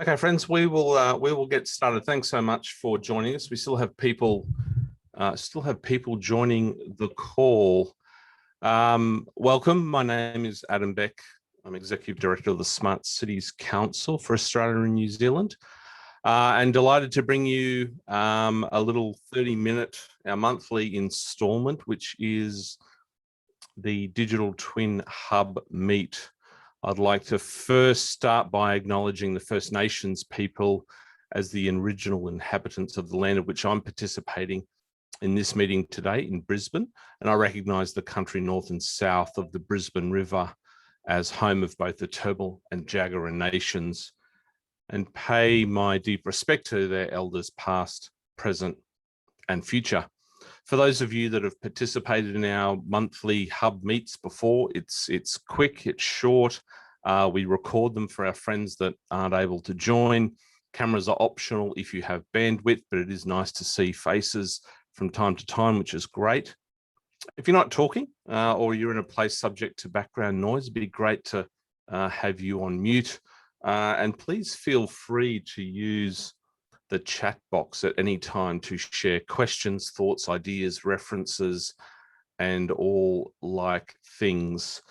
Okay, friends, we will get started. Thanks so much for joining us. We still have people joining the call. Welcome. My name is Adam Beck. I'm Executive Director of the Smart Cities Council for Australia and New Zealand, and delighted to bring you a little 30-minute, our monthly instalment, which is the Digital Twin Hub Meet. I'd like to first start by acknowledging the First Nations people as the original inhabitants of the land of which I'm participating in this meeting today in Brisbane. And I recognise the country north and south of the Brisbane River as home of both the Turrbal and Jagera nations, and pay my deep respect to their elders past, present and future. For those of you that have participated in our monthly hub meets before, it's quick, it's short. We record them for our friends that aren't able to join. Cameras are optional if you have bandwidth, but it is nice to see faces from time to time, which is great. If you're not talking or you're in a place subject to background noise, it'd be great to have you on mute. And please feel free to use the chat box at any time to share questions, thoughts, ideas, references, and all like things.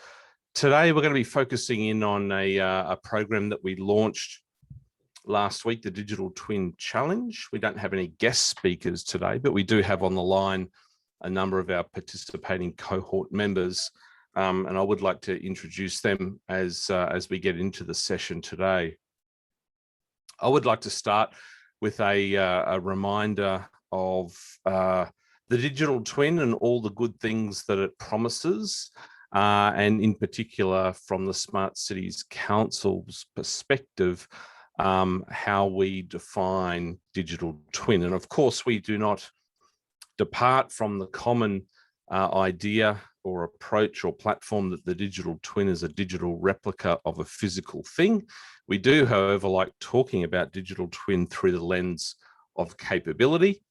Today, we're going to be focusing in on a program that we launched last week, the Digital Twin Challenge. We don't have any guest speakers today, but we do have on the line a number of our participating cohort members, and I would like to introduce them as we get into the session today. I would like to start with a reminder of the digital twin and all the good things that it promises, and in particular from the Smart Cities Council's perspective, how we define digital twin. And of course, we do not depart from the common idea or approach or platform that the digital twin is a digital replica of a physical thing. We do, however, like talking about digital twin through the lens of capability.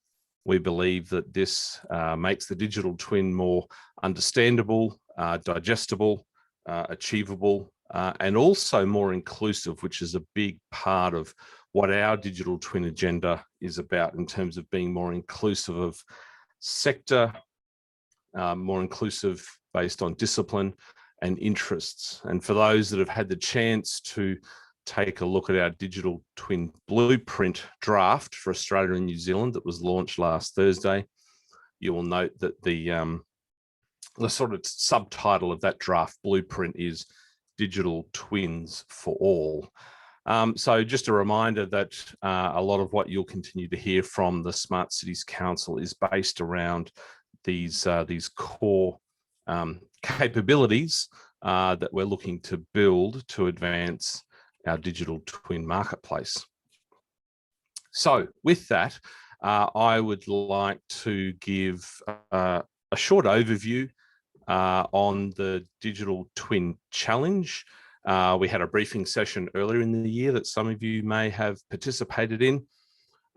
We believe that this makes the digital twin more understandable, digestible, achievable, and also more inclusive, which is a big part of what our digital twin agenda is about in terms of being more inclusive of sector, more inclusive based on discipline and interests. And for those that have had the chance to take a look at our digital twin blueprint draft for Australia and New Zealand that was launched last Thursday, you will note that the sort of subtitle of that draft blueprint is Digital Twins for All. So just a reminder that a lot of what you'll continue to hear from the Smart Cities Council is based around these core capabilities that we're looking to build to advance our digital twin marketplace. So with that, I would like to give a short overview on the Digital Twin Challenge. We had a briefing session earlier in the year that some of you may have participated in.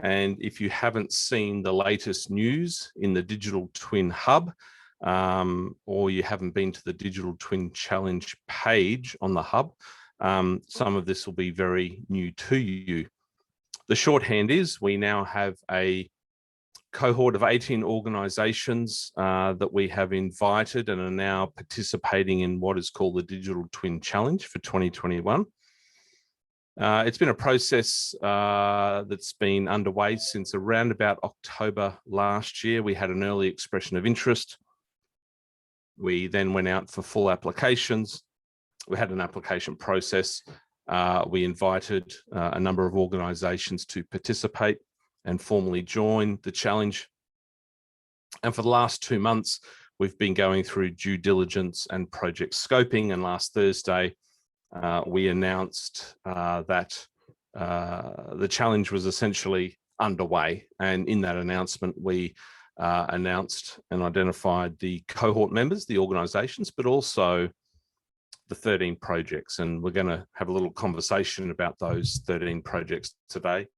And if you haven't seen the latest news in the Digital Twin Hub, or you haven't been to the Digital Twin Challenge page on the Hub, some of this will be very new to you. The shorthand is we now have a cohort of 18 organisations that we have invited and are now participating in what is called the Digital Twin Challenge for 2021. It's been a process that's been underway since around about October last year. We had an early expression of interest. We then went out for full applications. We had an application process. We invited a number of organisations to participate and formally join the challenge. And for the last 2 months, we've been going through due diligence and project scoping. And last Thursday, we announced that the challenge was essentially underway. And in that announcement, we announced and identified the cohort members, the organisations, but also the 13 projects. And we're going to have a little conversation about those 13 projects today.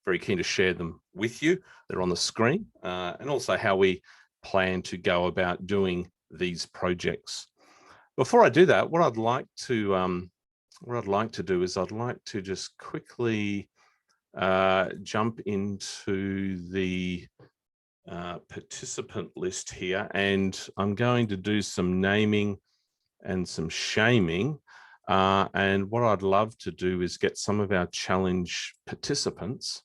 Very keen to share them with you. They're on the screen, and also how we plan to go about doing these projects. Before I do that, what I'd like to what I'd like to do is I'd like to just quickly jump into the participant list here, and I'm going to do some naming and some shaming. And what I'd love to do is get some of our challenge participants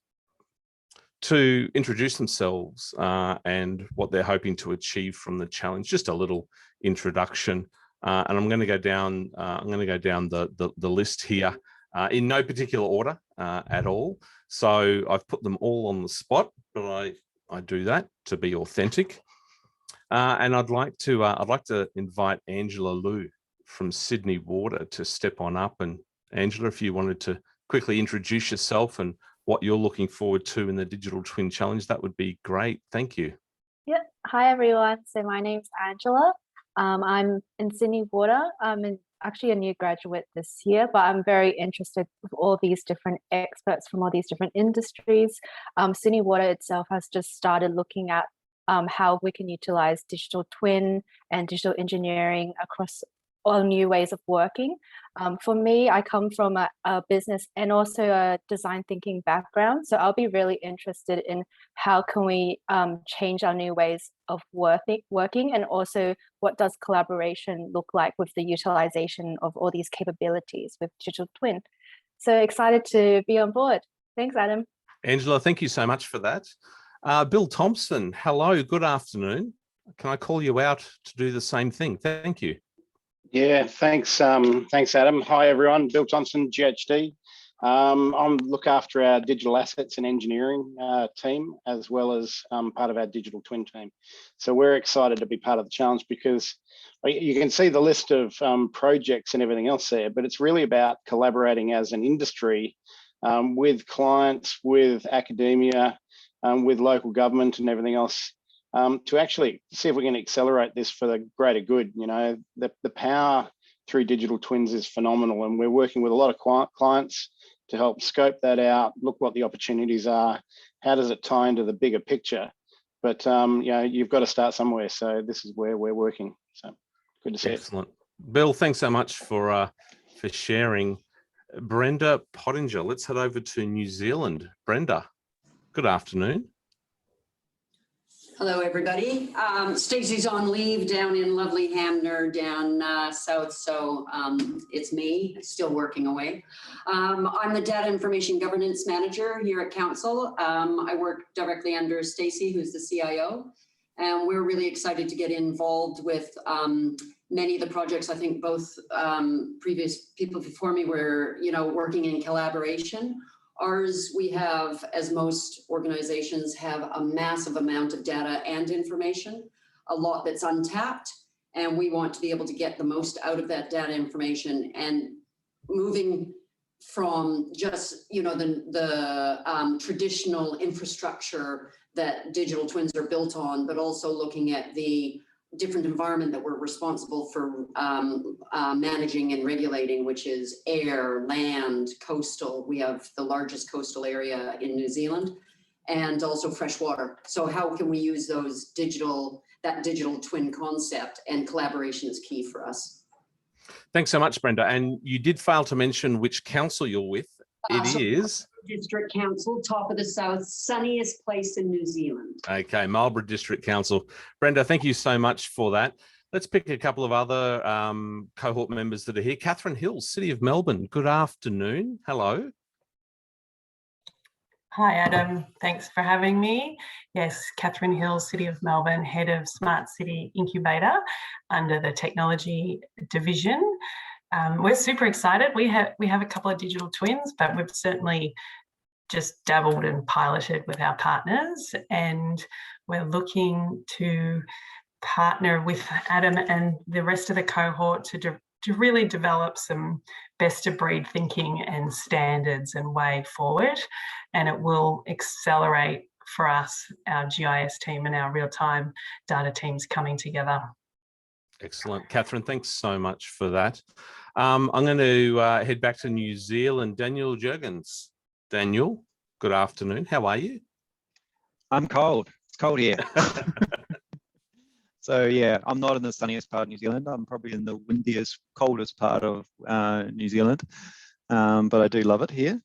to introduce themselves and what they're hoping to achieve from the challenge. Just a little introduction, and I'm going to go down. The list here in no particular order at all. So I've put them all on the spot, but I do that to be authentic. And I'd like to invite Angela Liu from Sydney Water to step on up. And Angela, if you wanted to quickly introduce yourself and what you're looking forward to in the Digital Twin Challenge, that would be great. Thank you. Yeah. Hi, everyone. So my name's Angela. I'm in Sydney Water. I'm actually a new graduate this year, but I'm very interested with all these different experts from all these different industries. Sydney Water itself has just started looking at how we can utilize digital twin and digital engineering across all new ways of working. For me, I come from a business and also a design thinking background. So I'll be really interested in how can we change our new ways of working, and also what does collaboration look like with the utilization of all these capabilities with digital twin. So excited to be on board. Thanks, Adam. Angela, thank you so much for that. Bill Thompson, hello, good afternoon. Can I call you out to do the same thing? Thank you. Yeah, thanks. Thanks, Adam. Hi, everyone. Bill Thompson, GHD. I look after our digital assets and engineering team, as well as part of our digital twin team. So we're excited to be part of the challenge because you can see the list of projects and everything else there, but it's really about collaborating as an industry with clients, with academia, with local government and everything else, to actually see if we can accelerate this for the greater good. You know, the power through digital twins is phenomenal, and we're working with a lot of clients to help scope that out, look what the opportunities are, how does it tie into the bigger picture. But you know, you've got to start somewhere, so this is where we're working. So good to see. Excellent. Bill, thanks so much for sharing. Brenda Pottinger, let's head over to New Zealand. Brenda, good afternoon. Hello, everybody. Stacey's on leave down in lovely Hamner down south, so it's me still working away. I'm the Data Information Governance Manager here at Council. I work directly under Stacey, who's the CIO, and we're really excited to get involved with many of the projects. I think both previous people before me were, working in collaboration. Ours, we have, as most organizations, have a massive amount of data and information, a lot that's untapped, and we want to be able to get the most out of that data information, and moving from just, the traditional infrastructure that digital twins are built on, but also looking at the different environment that we're responsible for managing and regulating, which is air, land, coastal. We have the largest coastal area in New Zealand, and also fresh water. So how can we use that digital twin concept, and collaboration is key for us. Thanks so much, Brenda. And you did fail to mention which council you're with. It is District Council, top of the south, sunniest place in New Zealand. Okay, Marlborough District Council. Brenda, thank you so much for that. Let's pick a couple of other cohort members that are here. Katherine Hill, City of Melbourne. Good afternoon. Hello. Hi, Adam. Thanks for having me. Yes, Katherine Hill, City of Melbourne, Head of Smart City Incubator under the Technology Division. We're super excited. We have a couple of digital twins, but we've certainly just dabbled and piloted with our partners, and we're looking to partner with Adam and the rest of the cohort to really develop some best of breed thinking and standards and way forward. And it will accelerate for us, our GIS team and our real-time data teams coming together. Excellent. Katherine, thanks so much for that. I'm going to head back to New Zealand. Daniel Jurgens. Daniel, good afternoon. How are you? I'm cold. It's cold here. So yeah, I'm not in the sunniest part of New Zealand. I'm probably in the windiest, coldest part of New Zealand, but I do love it here.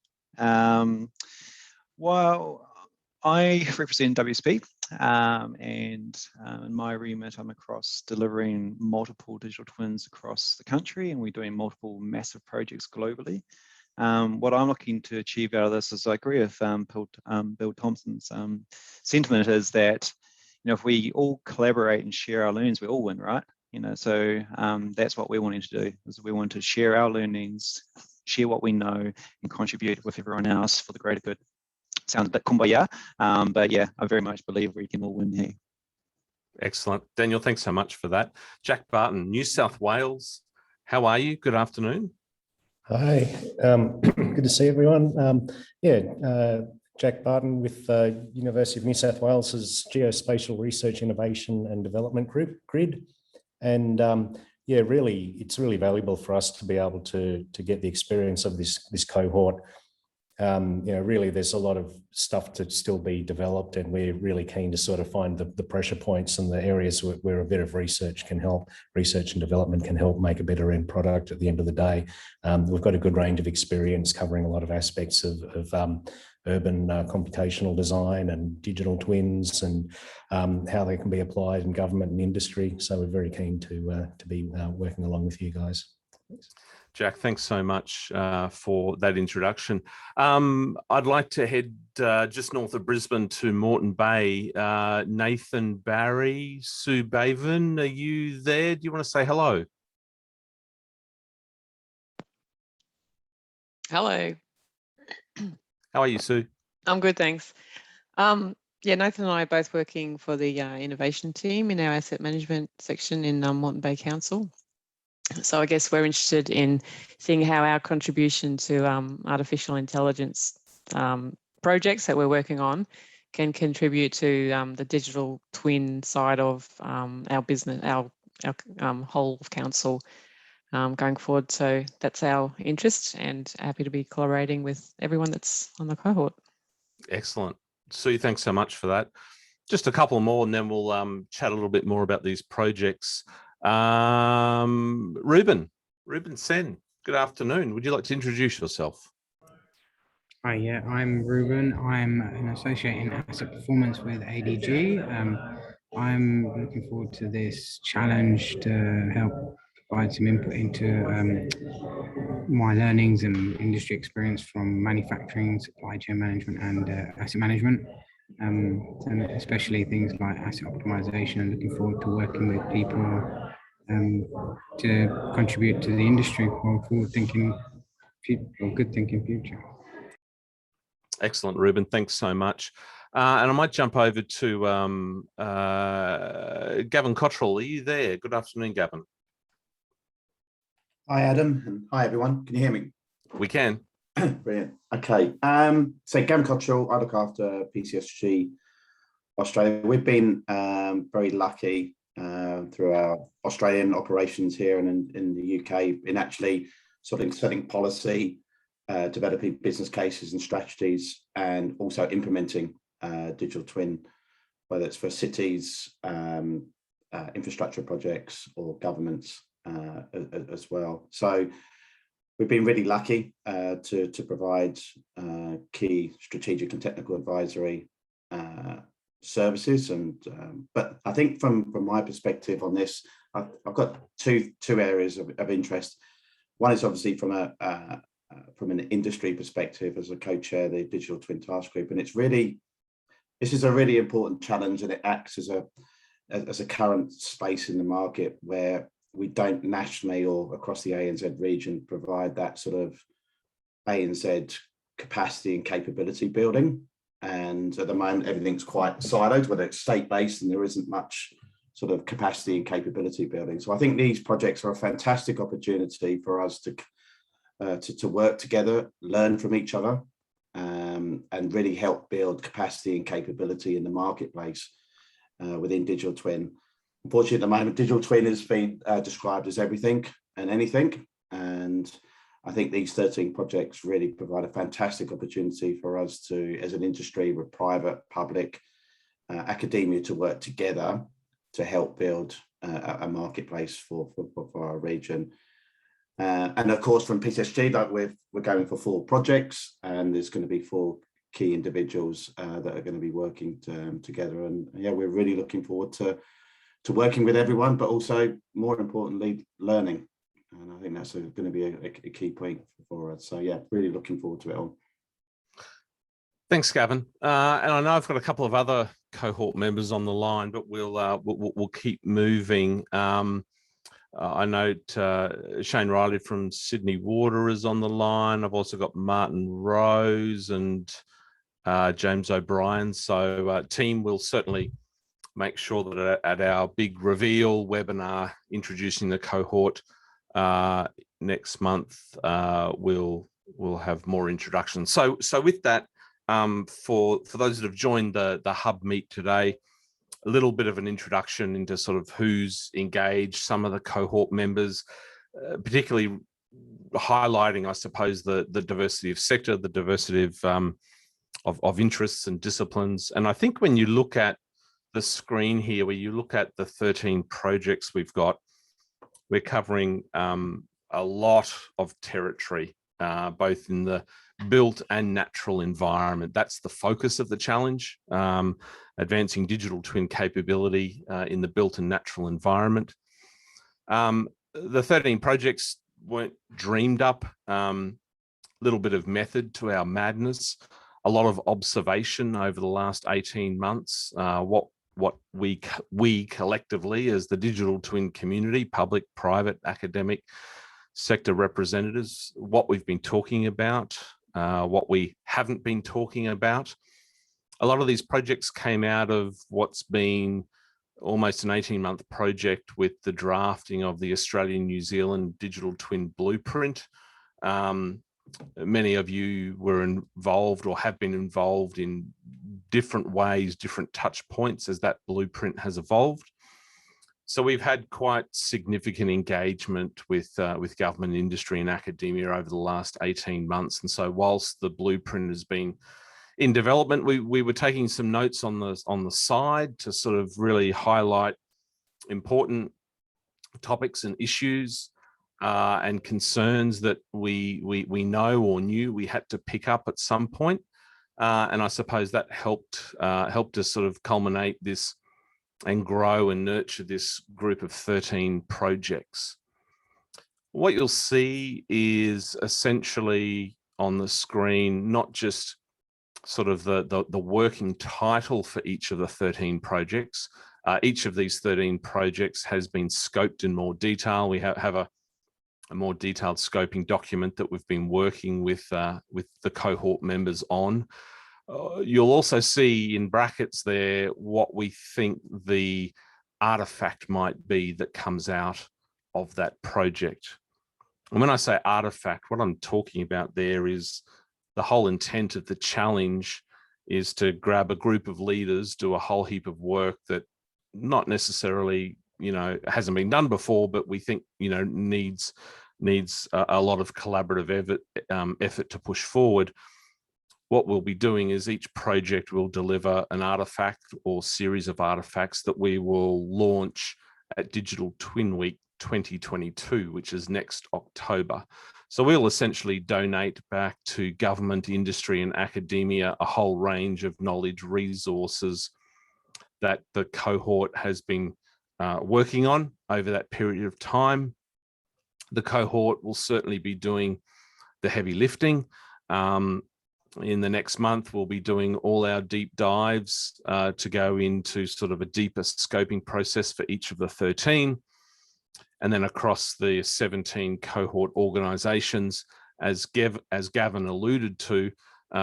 While I represent WSP, and in my remit, I'm across delivering multiple digital twins across the country, and we're doing multiple massive projects globally. What I'm looking to achieve out of this is I agree with Bill Thompson's sentiment is that, if we all collaborate and share our learnings, we all win, right? So that's what we're wanting to do, is we want to share our learnings, share what we know, and contribute with everyone else for the greater good. Sounds a bit kumbaya, but yeah, I very much believe we can all win here. Excellent. Daniel, thanks so much for that. Jack Barton, New South Wales. How are you? Good afternoon. Hi, good to see everyone. Jack Barton with University of New South Wales's Geospatial Research Innovation and Development Group, GRID. And really, it's really valuable for us to be able to get the experience of this cohort. Really, there's a lot of stuff to still be developed, and we're really keen to sort of find the pressure points and the areas where a bit of research can help, research and development can help make a better end product at the end of the day. We've got a good range of experience covering a lot of aspects of urban computational design and digital twins and how they can be applied in government and industry. So we're very keen to be working along with you guys. Thanks. Jack, thanks so much for that introduction. I'd like to head just north of Brisbane to Moreton Bay. Nathan Barry, Sue Baven, are you there? Do you want to say hello? Hello. How are you, Sue? I'm good, thanks. Nathan and I are both working for the innovation team in our asset management section in Moreton Bay Council. So I guess we're interested in seeing how our contribution to artificial intelligence projects that we're working on can contribute to the digital twin side of our business, our whole of council going forward. So that's our interest, and happy to be collaborating with everyone that's on the cohort. Excellent. Sue, thanks so much for that. Just a couple more and then we'll chat a little bit more about these projects. Reuben Sen, good afternoon. Would you like to introduce yourself? Hi, yeah, I'm Reuben. I'm an associate in asset performance with ADG. I'm looking forward to this challenge to help provide some input into my learnings and industry experience from manufacturing, supply chain management and asset management. And especially things like asset optimization, and looking forward to working with people to contribute to the industry for forward-thinking or good-thinking future. Excellent, Reuben. Thanks so much. And I might jump over to Gavin Cottrell. Are you there? Good afternoon, Gavin. Hi, Adam, and hi, everyone. Can you hear me? We can. Brilliant. Okay. So Gavin Cottrell, I look after PCSG Australia. We've been very lucky through our Australian operations here and in the UK in actually sort of setting policy, developing business cases and strategies, and also implementing digital twin, whether it's for cities, infrastructure projects or governments as well. So we've been really lucky to provide key strategic and technical advisory services, and but I think from my perspective on this, I've got two areas of interest. One is obviously from an industry perspective as a co-chair of the Digital Twin Task Group, and this is a really important challenge, and it acts as a current space in the market where we don't nationally or across the ANZ region provide that sort of ANZ capacity and capability building. And at the moment, everything's quite siloed, whether it's state-based, and there isn't much sort of capacity and capability building. So I think these projects are a fantastic opportunity for us to work together, learn from each other, and really help build capacity and capability in the marketplace within digital twin. Unfortunately, at the moment, digital twin has been described as everything and anything. And I think these 13 projects really provide a fantastic opportunity for us to, as an industry with private, public, academia, to work together help build a marketplace for our region. And of course, from PCSG, like we're going for 4 projects, and there's going to be 4 key individuals that are going to be working together. And yeah, we're really looking forward to working with everyone, but also more importantly, learning. And I think that's going to be a key point for us. So yeah, really looking forward to it all. Thanks, Gavin. And I know I've got a couple of other cohort members on the line, but we'll keep moving. I note Shane Riley from Sydney Water is on the line. I've also got Martin Rose and James O'Brien. So team will certainly make sure that at our big reveal webinar introducing the cohort next month, we'll have more introductions. So with that, for those that have joined the hub meet today, a little bit of an introduction into sort of who's engaged, some of the cohort members, particularly highlighting, I suppose, the diversity of sector, the diversity of interests and disciplines. And I think when you look at the screen here, where you look at the 13 projects we've got, we're covering a lot of territory, both in the built and natural environment. That's the focus of the challenge, advancing digital twin capability in the built and natural environment. The 13 projects weren't dreamed up, little bit of method to our madness, a lot of observation over the last 18 months, what we collectively as the digital twin community, public, private, academic sector representatives, what we've been talking about, what we haven't been talking about. A lot of these projects came out of what's been almost an 18-month project with the drafting of the Australian-New Zealand Digital Twin Blueprint. Many of you were involved or have been involved in different ways, different touch points as that blueprint has evolved. So we've had quite significant engagement with government, industry and academia over the last 18 months. And so whilst the blueprint has been in development, we were taking some notes on the side to sort of really highlight important topics and issues and concerns that we know or knew we had to pick up at some point. And I suppose that helped us sort of culminate this and grow and nurture this group of 13 projects. What you'll see is essentially on the screen, not just sort of the working title for each of the 13 projects. Each of these 13 projects has been scoped in more detail. We have a more detailed scoping document that we've been working with the cohort members on. You'll also see in brackets there what we think the artifact might be that comes out of that project. And when I say artifact, what I'm talking about there is the whole intent of the challenge is to grab a group of leaders, do a whole heap of work that not necessarily, hasn't been done before, but we think, needs a lot of collaborative effort to push forward. What we'll be doing is each project will deliver an artifact or series of artifacts that we will launch at Digital Twin Week 2022, which is next October. So we'll essentially donate back to government, industry and academia a whole range of knowledge resources that the cohort has been working on over that period of time. The cohort will certainly be doing the heavy lifting. In the next month, we'll be doing all our deep dives to go into sort of a deeper scoping process for each of the 13. And then across the 17 cohort organizations, as Gavin alluded to,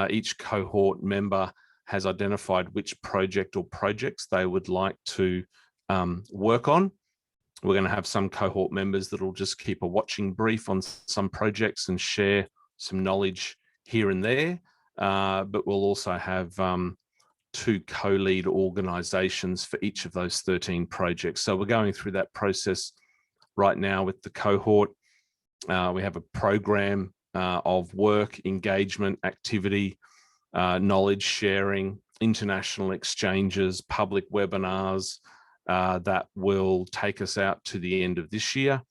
each cohort member has identified which project or projects they would like to work on. We're going to have some cohort members that will just keep a watching brief on some projects and share some knowledge here and there. But we'll also have 2 co-lead organizations for each of those 13 projects. So we're going through that process right now with the cohort. We have a program of work, engagement, activity, knowledge sharing, international exchanges, public webinars, that will take us out to the end of this year.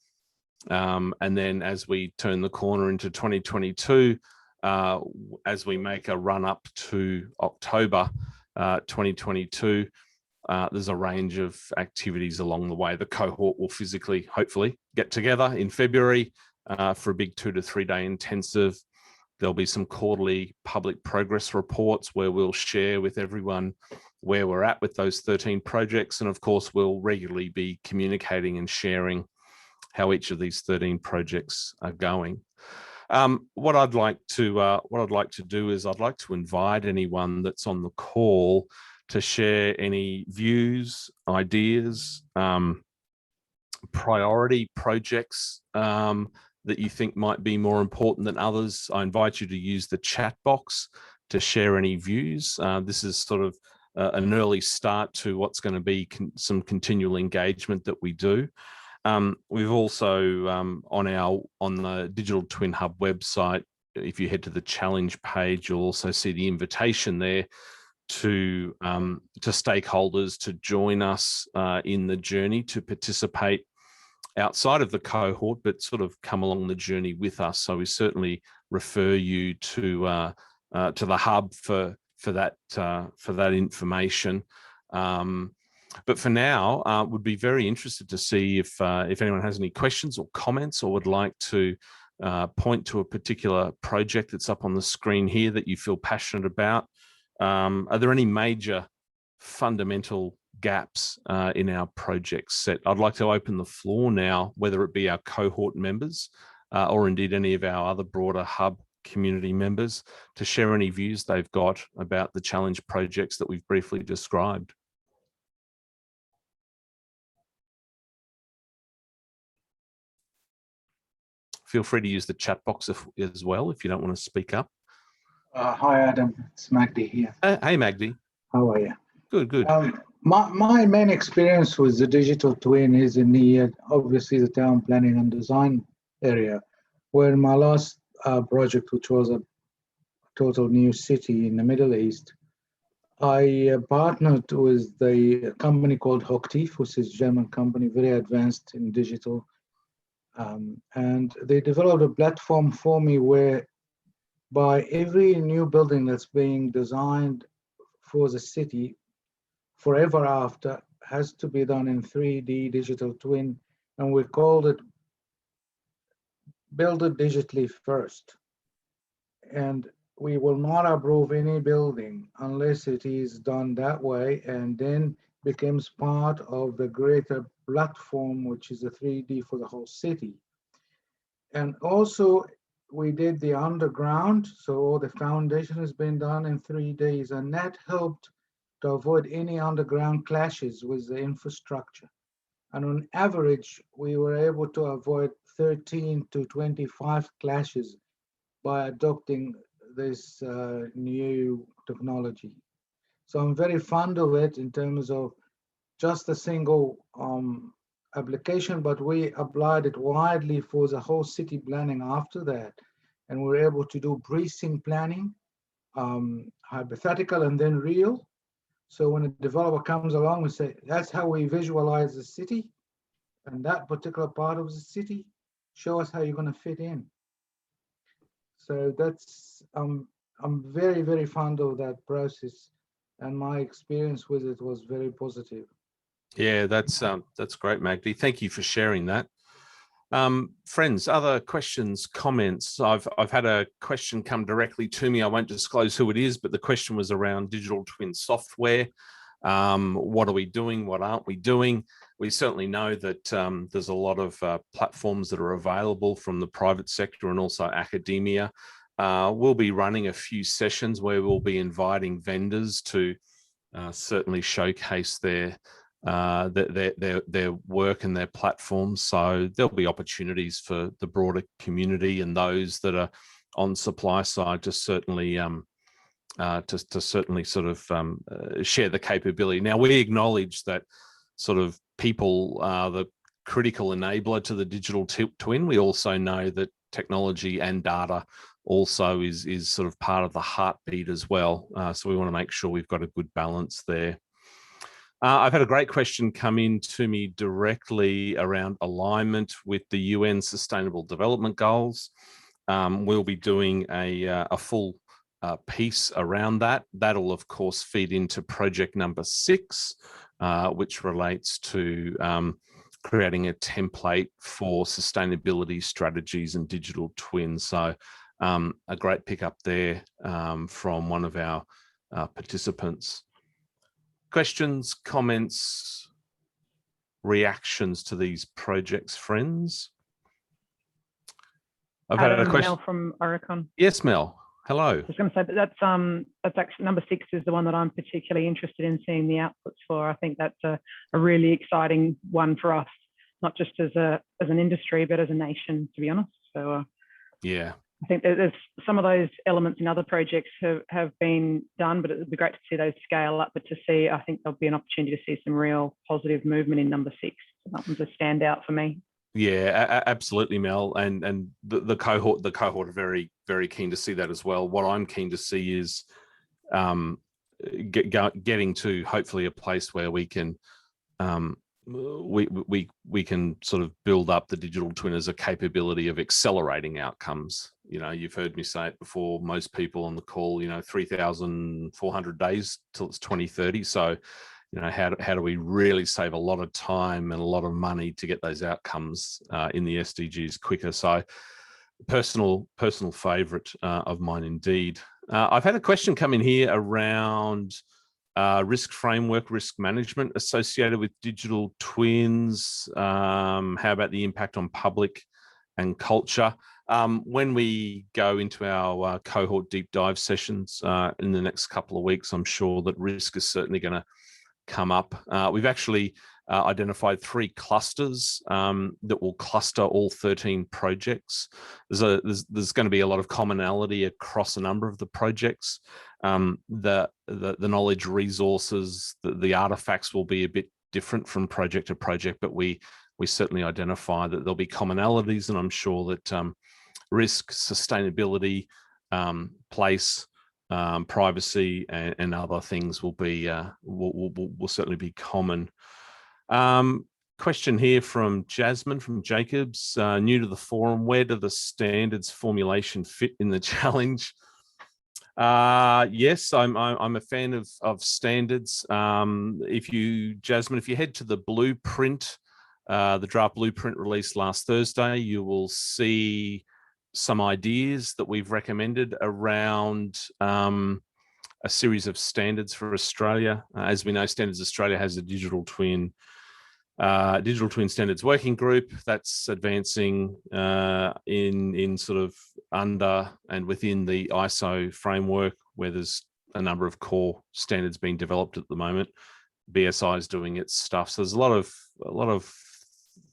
And then as we turn the corner into 2022, as we make a run up to October 2022, there's a range of activities along the way. The cohort will physically, hopefully, get together in February for a big 2 to 3 day intensive. There'll be some quarterly public progress reports where we'll share with everyone where we're at with those 13 projects. And of course, we'll regularly be communicating and sharing how each of these 13 projects are going. What I'd like to do is I'd like to invite anyone that's on the call to share any views, ideas, priority projects that you think might be more important than others. I invite you to use the chat box to share any views. This is sort of an early start to what's going to be some continual engagement that we do. We've also on the Digital Twin Hub website, if you head to the challenge page, you'll also see the invitation there to stakeholders to join us in the journey to participate outside of the cohort, but sort of come along the journey with us. So we certainly refer you to the hub for that information. But for now, would be very interested to see if anyone has any questions or comments, or would like to point to a particular project that's up on the screen here that you feel passionate about. Are there any major fundamental gaps in our project set? I'd like to open the floor now, whether it be our cohort members or indeed any of our other broader hub community members, to share any views they've got about the challenge projects that we've briefly described. Feel free to use the chat box as well if you don't want to speak up. Hi, Adam. It's Magdy here. Hey, Magdy. How are you? Good, good. My main experience with the digital twin is in the obviously the town planning and design area, where my last project, which was a total new city in the Middle East, I partnered with the company called Hochtief, which is a German company, very advanced in digital. And they developed a platform for me where by every new building that's being designed for the city forever after has to be done in 3D digital twin, and we called it build it digitally first. And we will not approve any building unless it is done that way, and then becomes part of the greater platform, which is a 3D for the whole city. And also we did the underground, so all the foundation has been done in 3 days, and that helped to avoid any underground clashes with the infrastructure. And on average, we were able to avoid 13 to 25 clashes by adopting this new technology. So I'm very fond of it in terms of just a single application, but we applied it widely for the whole city planning after that. And we're able to do precinct planning, hypothetical and then real. So when a developer comes along, we say, that's how we visualize the city and that particular part of the city. Show us how you're going to fit in. So that's, I'm very, very fond of that process. And my experience with it was very positive. Yeah, that's great, Magdy. Thank you for sharing that. Friends, other questions, comments? I've had a question come directly to me. I won't disclose who it is, but the question was around digital twin software. What are we doing? What aren't we doing? We certainly know that there's a lot of platforms that are available from the private sector and also academia. We'll be running a few sessions where we'll be inviting vendors to certainly showcase their work and their platforms. So there'll be opportunities for the broader community and those that are on supply side to certainly sort of share the capability. Now, we acknowledge that sort of people are the critical enabler to the digital twin. We also know that technology and data also is sort of part of the heartbeat as well. So we want to make sure we've got a good balance there. I've had a great question come in to me directly around alignment with the UN Sustainable Development Goals. We'll be doing a full piece around that. That'll, of course, feed into project number 6, which relates to creating a template for sustainability strategies and digital twins. So a great pickup there from one of our participants. Questions, comments, reactions to these projects, friends? I've had a question. Mel from Oricon. Yes, Mel. Hello. I was going to say that's actually number 6 is the one that I'm particularly interested in seeing the outputs for. I think that's a really exciting one for us, not just as an industry, but as a nation, to be honest. So yeah, I think there's some of those elements in other projects have been done, but it would be great to see those scale up. But to see, I think there'll be an opportunity to see some real positive movement in number 6. So that one's a standout for me. Yeah, absolutely, Mel, and the cohort are very, very keen to see that as well. What I'm keen to see is getting to hopefully a place where we can we can sort of build up the digital twin as a capability of accelerating outcomes. You know, you've heard me say it before. Most people on the call, 3,400 days till it's 2030. So, how do we really save a lot of time and a lot of money to get those outcomes in the SDGs quicker? So personal favorite of mine indeed. I've had a question come in here around risk framework, risk management associated with digital twins. How about the impact on public and culture? When we go into our cohort deep dive sessions in the next couple of weeks, I'm sure that risk is certainly going to come up. We've actually identified 3 clusters that will cluster all 13 projects. There's going to be a lot of commonality across a number of the projects. The knowledge resources, the artifacts will be a bit different from project to project, but we certainly identify that there'll be commonalities, and I'm sure that risk, sustainability, place, privacy, and other things will be will certainly be common. Question here from Jasmine from Jacobs, new to the forum. Where do the standards formulation fit in the challenge? Yes, I'm a fan of standards. Jasmine, if you head to the blueprint, the draft blueprint released last Thursday, you will see some ideas that we've recommended around a series of standards for Australia. As we know, Standards Australia has a digital twin standards working group that's advancing in sort of under and within the ISO framework, where there's a number of core standards being developed at the moment. BSI is doing its stuff, so there's a lot of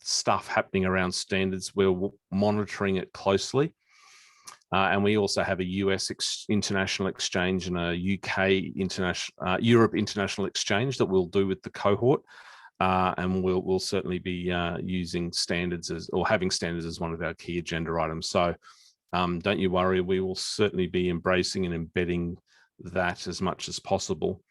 stuff happening around standards. We're monitoring it closely. And we also have a US international exchange and a UK Europe international exchange that we'll do with the cohort. And we'll certainly be using standards having standards as one of our key agenda items. So don't you worry, we will certainly be embracing and embedding that as much as possible.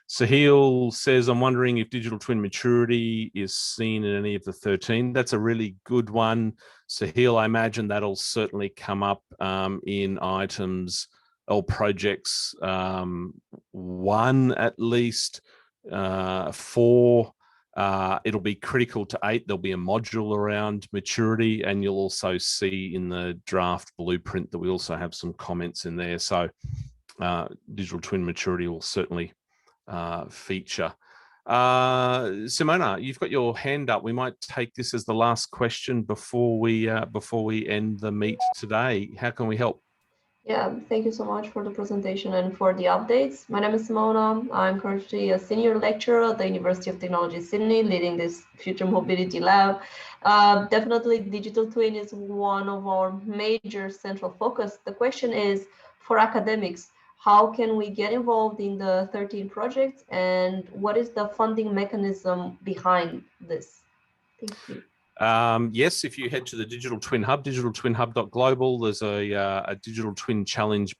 Sahil says, I'm wondering if digital twin maturity is seen in any of the 13. That's a really good one, Sahil. I imagine that'll certainly come up in items or projects 1 at least, 4. It'll be critical to 8. There'll be a module around maturity, and you'll also see in the draft blueprint that we also have some comments in there. So digital twin maturity will certainly feature. Simona, you've got your hand up. We might take this as the last question before we end the meet today. How can we help? Yeah, thank you so much for the presentation and for the updates. My name is Simona. I'm currently a senior lecturer at the University of Technology Sydney, leading this Future Mobility Lab. Definitely, digital twin is one of our major central focus. The question is, for academics, how can we get involved in the 13 projects, and what is the funding mechanism behind this? Thank you. Yes, if you head to the Digital Twin Hub, digitaltwinhub.global, there's a Digital Twin Challenge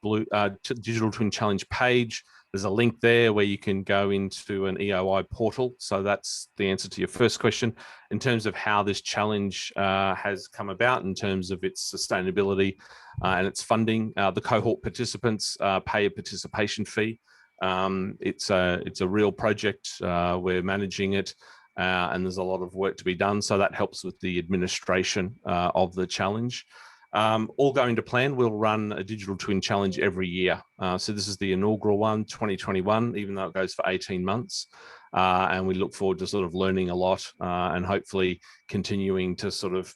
Digital Twin Challenge page. There's a link there where you can go into an EOI portal. So that's the answer to your first question. In terms of how this challenge has come about in terms of its sustainability and its funding, the cohort participants pay a participation fee. It's a real project. We're managing it. And there's a lot of work to be done. So that helps with the administration of the challenge. All going to plan, we'll run a digital twin challenge every year. So this is the inaugural one, 2021, even though it goes for 18 months. And we look forward to sort of learning a lot and hopefully continuing to sort of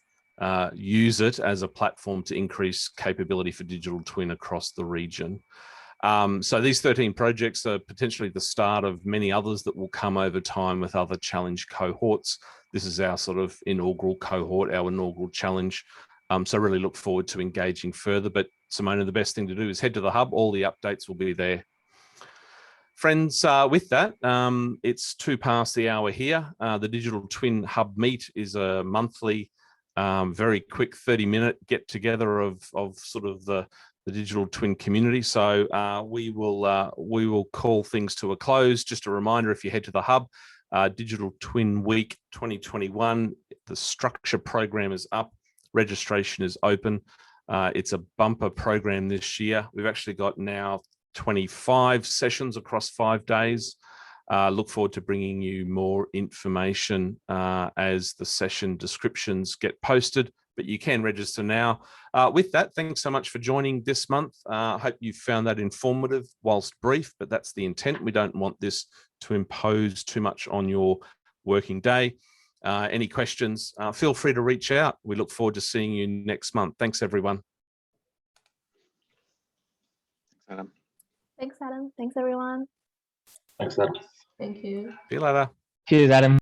use it as a platform to increase capability for digital twin across the region. So these 13 projects are potentially the start of many others that will come over time with other challenge cohorts. This is our sort of inaugural cohort, our inaugural challenge. So really look forward to engaging further. But Simona, the best thing to do is head to the hub. All the updates will be there. Friends, with that, it's 2 past the hour here. The Digital Twin Hub Meet is a monthly, very quick 30-minute get together of sort of the digital twin community. So we will call things to a close. Just a reminder, if you head to the hub, Digital Twin Week 2021, the structure program is up, registration is open. It's a bumper program this year. We've actually got now 25 sessions across 5 days. Look forward to bringing you more information as the session descriptions get posted, but you can register now. With that, thanks so much for joining this month. I hope you found that informative whilst brief, but that's the intent. We don't want this to impose too much on your working day. Any questions, feel free to reach out. We look forward to seeing you next month. Thanks, everyone. Thanks, Adam. Thanks, Adam. Thanks, everyone. Thanks, Adam. Thank you. See you later. Cheers, Adam.